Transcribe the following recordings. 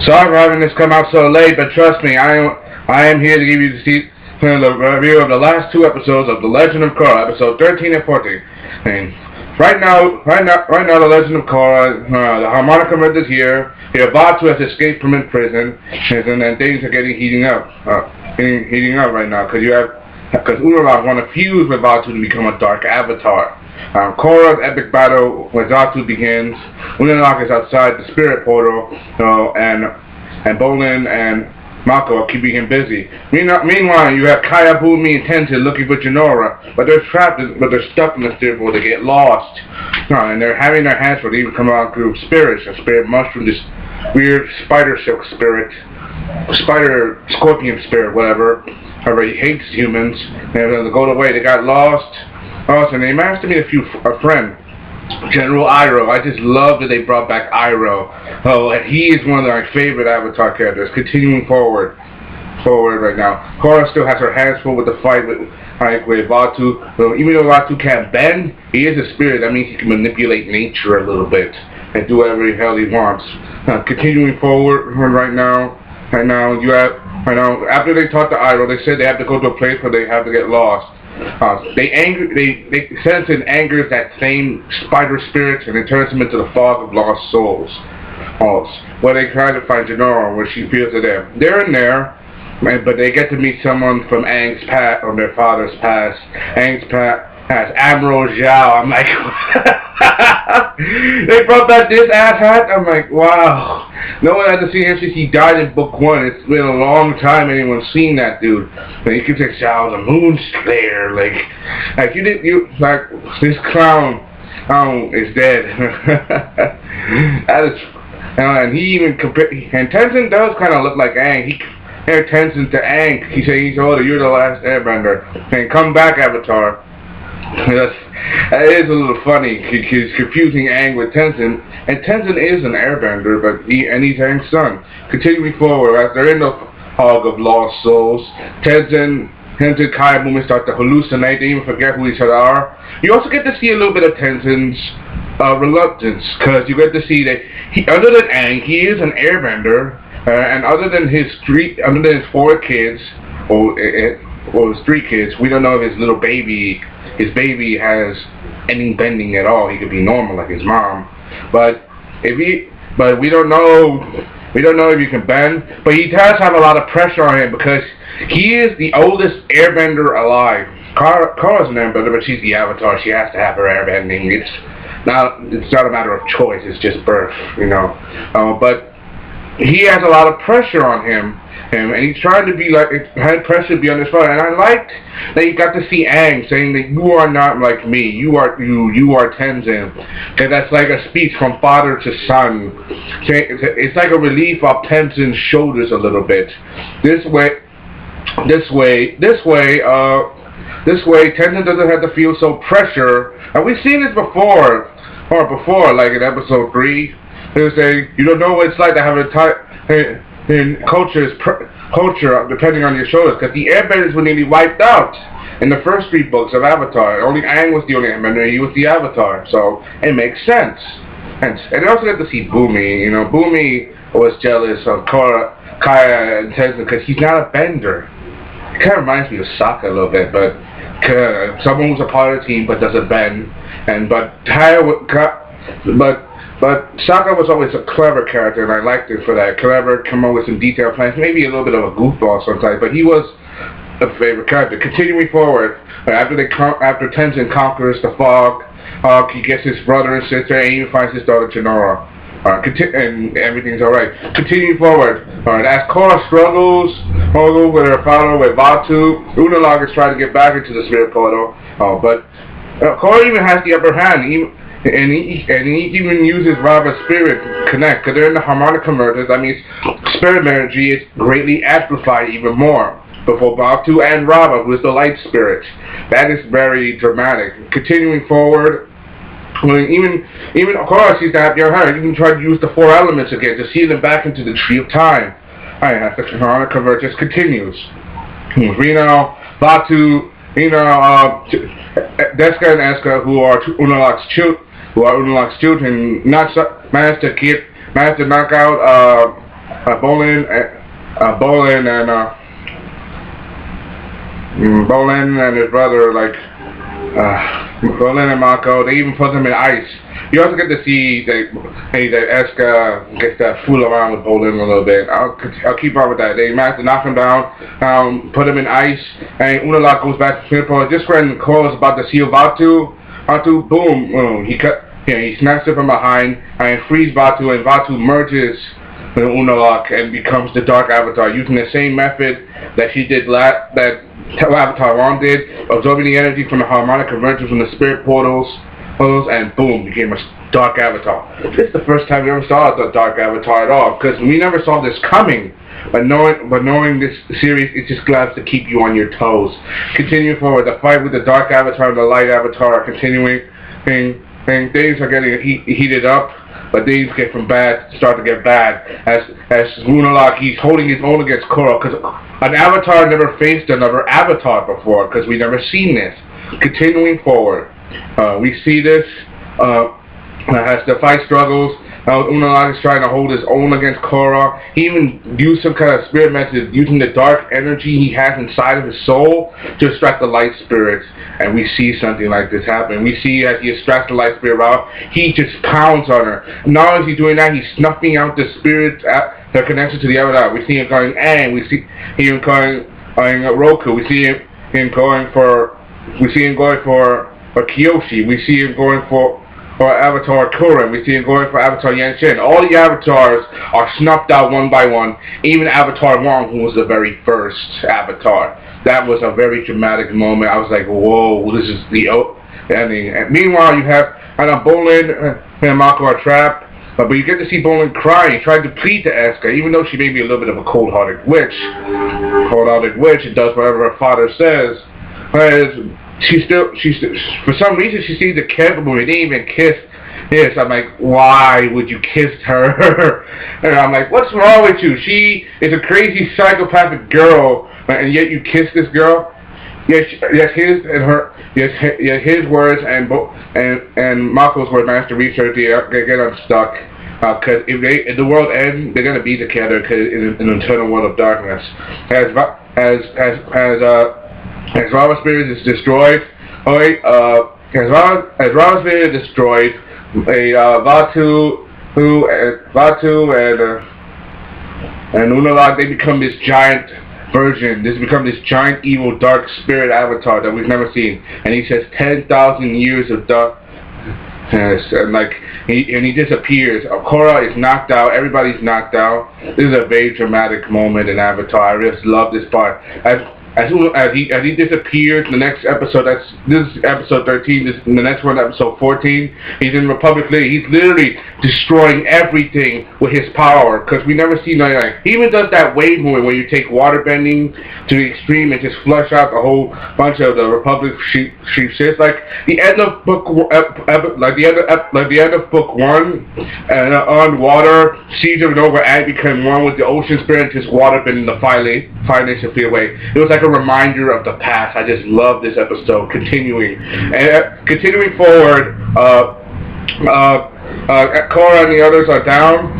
Sorry for having this come out so late, but trust me, I am here to give you the review of the last two episodes of The Legend of Korra, episode 13 and 14. And right now, The Legend of Korra, the harmonica merge is here. Batu has escaped from prison, and things are heating up right now because Unalaq want to fuse with Batu to become a dark avatar. Korra's epic battle with Batu begins. Unalaq is outside the spirit portal, and Bolin and Mako are keeping him busy. Meanwhile, you have Kaya, Bumi, and Tenzin looking for Jinora, but they're stuck in the spirit portal. They get lost, and they're having their hands full. They even come out through spirits, a spirit mushroom, this weird spider silk spirit, scorpion spirit, whatever. However, he hates humans. They go away. They got lost. And they managed to meet a friend, General Iroh. I just love that they brought back Iroh. And he is one of my favorite Avatar characters. Continuing forward right now. Korra still has her hands full with the fight with Batu. Even though Batu can't bend, he is a spirit. That means he can manipulate nature a little bit and do whatever the hell he wants. Continuing forward right now, after they talked to Iroh, they said they have to go to a place where they have to get lost. They sense and angers that same spider spirits, and it turns them into the fog of lost souls. Where they try to find Jinora, where she feels that they're in there, but they get to meet someone from Aang's past, or their father's past. Aang's past has Admiral Zhao. I'm like, they brought back this asshat. I'm like, wow. No one had to see him since he died in book 1. It's been a long time anyone's seen that dude. And you can say Zhao, the moon slayer. Like this clown is dead. That is, and he even and Tenzin does kind of look like Aang. He compared Tenzin to Aang. He said he's older. You're the last Airbender. And come back, Avatar. That is a little funny. He's confusing Aang with Tenzin, and Tenzin is an airbender, but he's Aang's son. Continuing forward, as they're in the hog of lost souls, Tenzin, Kaya, Bumi start to hallucinate. They even forget who each other are. You also get to see a little bit of Tenzin's reluctance, because you get to see that other than Aang, he is an airbender, and other than his 4 kids, or his 3 kids, we don't know if his baby has any bending at all. He could be normal like his mom, but we don't know if he can bend. But he does have a lot of pressure on him because he is the oldest airbender alive. Korra's an airbender, but she's the Avatar. She has to have her airbending. It's not a matter of choice. It's just birth, but he has a lot of pressure on him. And he's trying to be had pressure to be on his father. And I liked that you got to see Aang saying that you are not like me. You are Tenzin. Because that's like a speech from father to son. It's like a relief off Tenzin's shoulders a little bit. This way, Tenzin doesn't have to feel so pressure. And we've seen this before, like in episode 3. They say you don't know what it's like to have a in culture, depending on your shoulders, because the airbenders were nearly wiped out in the first 3 books of Avatar. Only Aang was the only airbender, he was the Avatar, so it makes sense. And they also get to see Bumi. Bumi was jealous of Korra, Kaya, and Tenzin because he's not a bender. It kind of reminds me of Sokka a little bit, but someone who's a part of the team but doesn't bend. But Sokka was always a clever character, and I liked it for that. Clever, come up with some detailed plans, maybe a little bit of a goofball sometimes, but he was a favorite character. Continuing forward, after Tenzin conquers the fog, he gets his brother and sister, and even finds his daughter Jinora. And everything's alright. Continuing forward, as Korra struggles with her father, with Batu, Unalaq is trying to get back into the spirit portal, but Korra even has the upper hand. And he even uses Rava's spirit to connect, because they're in the harmonica mergers. That means spirit energy is greatly amplified even more before Batu and Rava, who is the light spirit. That is very dramatic. Continuing forward, even of course he's the happier heart. You can try to use the 4 elements again to seal them back into the tree of time. As the harmonica convergence continues. Reno, Batu, Deska and Eska, who are Unalaq's children, not managed to get managed to knock out Bolin and his brother, like Bolin and Mako. They even put them in ice. You also get to see that Eska gets to fool around with Bolin a little bit. I'll keep on with that. They managed to knock him down, put him in ice, and Unalaq goes back to Singapore. Just when Korra's about to seal Vaatu, boom, he snaps it from behind and frees Vaatu, and Vaatu merges with Unalaq and becomes the Dark Avatar using the same method that she did that Avatar 1 did, absorbing the energy from the harmonic convergence from the spirit portals, and boom, became a Dark Avatar. This is the first time we ever saw the Dark Avatar at all, because we never saw this coming. But knowing this series, it just glad to keep you on your toes. Continuing forward, the fight with the Dark Avatar and the Light Avatar are continuing. Things are getting heated up, but things start to get bad. As Unalaq, he's holding his own against Korra, because an Avatar never faced another Avatar before, because we never seen this. Continuing forward, we see this as the fight struggles. Unalaq is trying to hold his own against Korra. He even used some kind of spirit method, using the dark energy he has inside of his soul to extract the light spirits. And we see something like this happen. We see as he extracts the light spirit out, he just pounds on her. Not only is he doing that, he's snuffing out the spirits that are connected to the Avatar. We see him going Aang. We see him going Roku. We see him going for Kyoshi. We see him going for Avatar Korra. We see him going for Avatar Yanshin. All the Avatars are snuffed out one by one. Even Avatar Wong, who was the very first Avatar. That was a very dramatic moment. I was like, whoa, this is the ending. And meanwhile, you have Bolin and Mako are trapped. But you get to see Bolin crying. He tried to plead to Eska, even though she may be a little bit of a cold-hearted witch. And does whatever her father says. She's for some reason she seems capable. They didn't even kiss. Yes, I'm like, why would you kiss her? And I'm like, what's wrong with you? She is a crazy psychopathic girl, and yet you kiss this girl. Yes, his words and Mako's words managed to reach her to get unstuck. Because if the world ends, they're gonna be together in an eternal world of darkness. As Rava's spirit is destroyed, Vaatu and Unalaq, they become this giant version. This becomes this giant evil dark spirit avatar that we've never seen. And he says 10,000 years of dark. Yes, and he disappears. Korra is knocked out. Everybody's knocked out. This is a very dramatic moment in Avatar. I just love this part. As he disappears, the next episode, this is episode 13, the next one, episode 14, he's in Republic City. He's literally destroying everything with his power, because we never see nothing. He even does that wave movement where you take water bending to the extreme and just flush out a whole bunch of the Republic sheep ships. Like the end of book one, and on water, seas of Nova and became one with the ocean spirit, just water bending the Five Nation fleet away. It was like a reminder of the past. I just love this episode. Continuing forward, Korra and the others are down.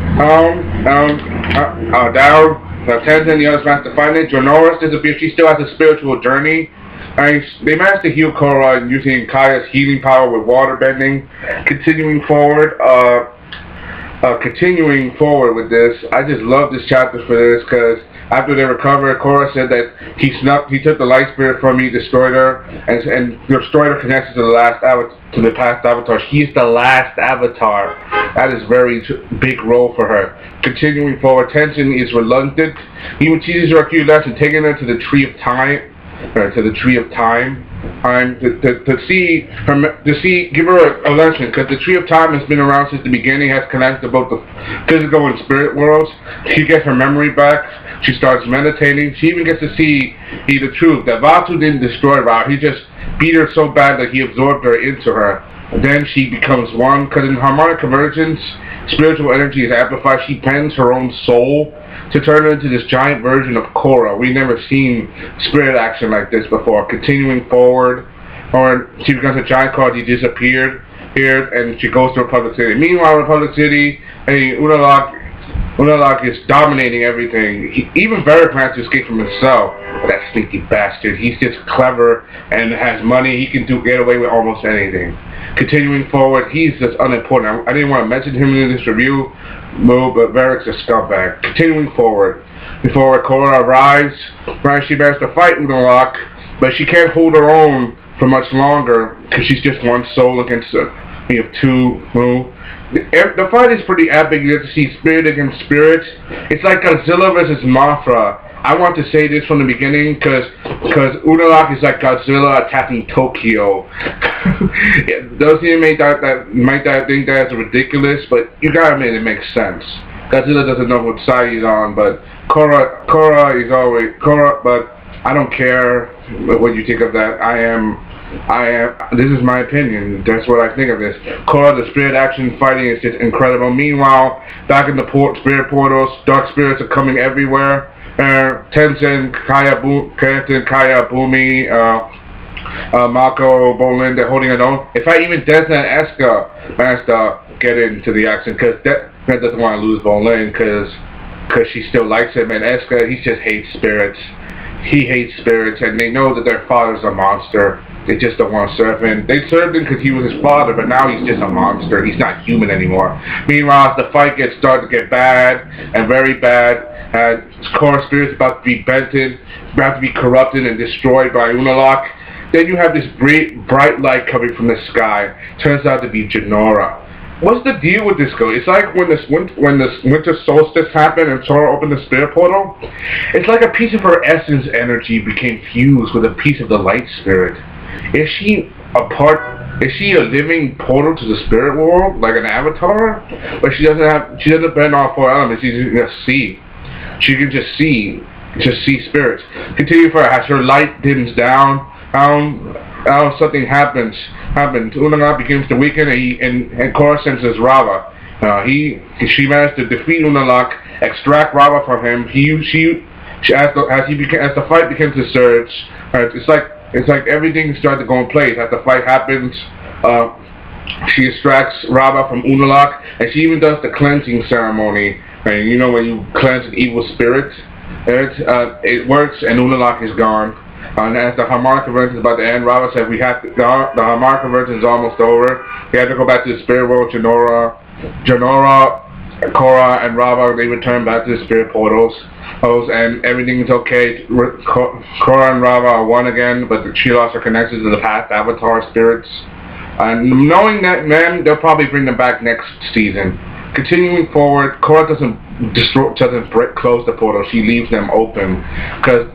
Tenzin and the others managed to find it. Jonoris disappears. She still has a spiritual journey. And they managed to heal Korra using Kaya's healing power with water bending. Continuing forward with this, I just love this chapter for this, because after they recovered, Korra said that he took the light spirit from me, destroyed her, and destroyed her connection to the past avatar. She is the last avatar. That is a very big role for her. Continuing forward, Tenzin is reluctant. He teaches her a few lessons, taking her to the Tree of Time, give her a lesson, because the Tree of Time has been around since the beginning, has connected to both the physical and spirit worlds. She gets her memory back. She starts meditating. She even gets to see the truth, that Vaatu didn't destroy her. He just beat her so bad that he absorbed her into her. And then she becomes one, because in harmonic convergence, spiritual energy is amplified. She bends her own soul to turn her into this giant version of Korra. We've never seen spirit action like this before. Continuing forward, or she becomes a giant Korra. He disappeared. here, and she goes to Republic City. Meanwhile, Republic City, hey, Unalaq is dominating everything. Even Varric plans to escape from himself. But that sneaky bastard. He's just clever and has money. He can get away with almost anything. Continuing forward, he's just unimportant. I didn't want to mention him in this review, but Varric's a scumbag. Continuing forward. Before Korra arrives, she managed to fight Unalaq, but she can't hold her own for much longer because she's just one soul against two. The fight is pretty epic. You get to see spirit against spirit. It's like Godzilla versus Mothra. I want to say this from the beginning because Unalaq is like Godzilla attacking Tokyo. Those who might think that's ridiculous, but you gotta admit it makes sense. Godzilla doesn't know what side he's on, but Korra is always Korra. But I don't care what you think of that. This is my opinion. That's what I think of this. Korra, the spirit action fighting is just incredible. Meanwhile, back in the spirit portals, dark spirits are coming everywhere. Tenzin, Kaya Bumi, Mako, Bolin, they're holding it on. In fact, even Desna and Eska managed to get into the action because Desna doesn't want to lose Bolin because she still likes him, and Eska, he just hates spirits. He hates spirits, and they know that their father's a monster. They just don't want to serve him. They served him because he was his father, but now he's just a monster. He's not human anymore. Meanwhile, as the fight started to get bad and very bad, Korra's spirit's about to be bented, about to be corrupted and destroyed by Unalaq. Then you have this bright light coming from the sky. Turns out to be Jinora. What's the deal with this girl? It's like when the winter solstice happened and Korra opened the spirit portal. It's like a piece of her essence energy became fused with a piece of the light spirit. Is she a living portal to the spirit world, like an avatar? But she doesn't bend all four elements. She can just see. She can just see spirits. Continue for as her light dims down. Something happens. Unalaq begins to weaken, and Korra senses Rava. She managed to defeat Unalaq, extract Rava from him. As the fight begins to surge, it's like everything started to go in place. As the fight happens, she extracts Rava from Unalaq, and she even does the cleansing ceremony. And you know when you cleanse an evil spirit, it works, and Unalaq is gone. And as the harmonic conversion is about to end, Rava said the harmonic conversion is almost over. We have to go back to the spirit world. Jinora, Korra, and Rava, they return back to the spirit portals. And everything is okay. Korra and Rava are one again, but she lost her connection to the past avatar spirits. And knowing that, man, they'll probably bring them back next season. Continuing forward, Korra doesn't close the portal. She leaves them open because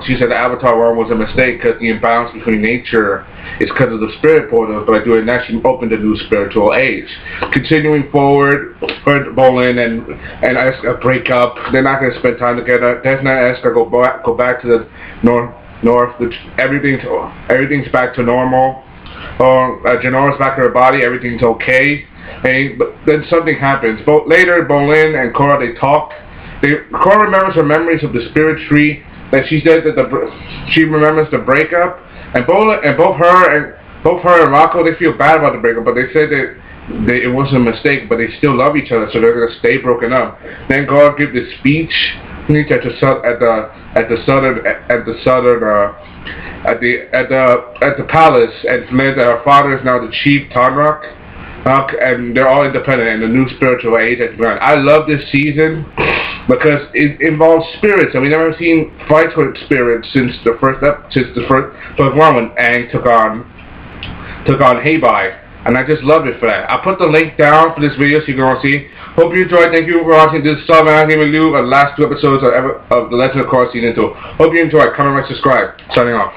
she said the Avatar world was a mistake because the imbalance between nature is because of the spirit portals. By doing that, she opened a new spiritual age. Continuing forward, Bolin and Eska break up. They're not going to spend time together. Desna and Eska go back to the north. Which everything's back to normal. Janora's back to her body. Everything's okay. But then something happens. Later, Bolin and Korra, they talk. Korra remembers her memories of the spirit tree. That she said that she remembers the breakup. And both her and Mako, they feel bad about the breakup, but they said that it wasn't a mistake. But they still love each other, so they're gonna stay broken up. Then Korra gives this speech at the palace, and learned that her father is now the chief Tanrak. And they're all independent, and the new spiritual age has begun. I love this season because it involves spirits, and we've never seen fights with spirits since the first one when Aang took on Heibai, and I just loved it for that. I'll put the link down for this video so you can all see. Hope you enjoyed. Thank you for watching this anime review of the last 2 episodes of the Legend of Korra Season 2. Hope you enjoyed. Comment, like, subscribe. Signing off.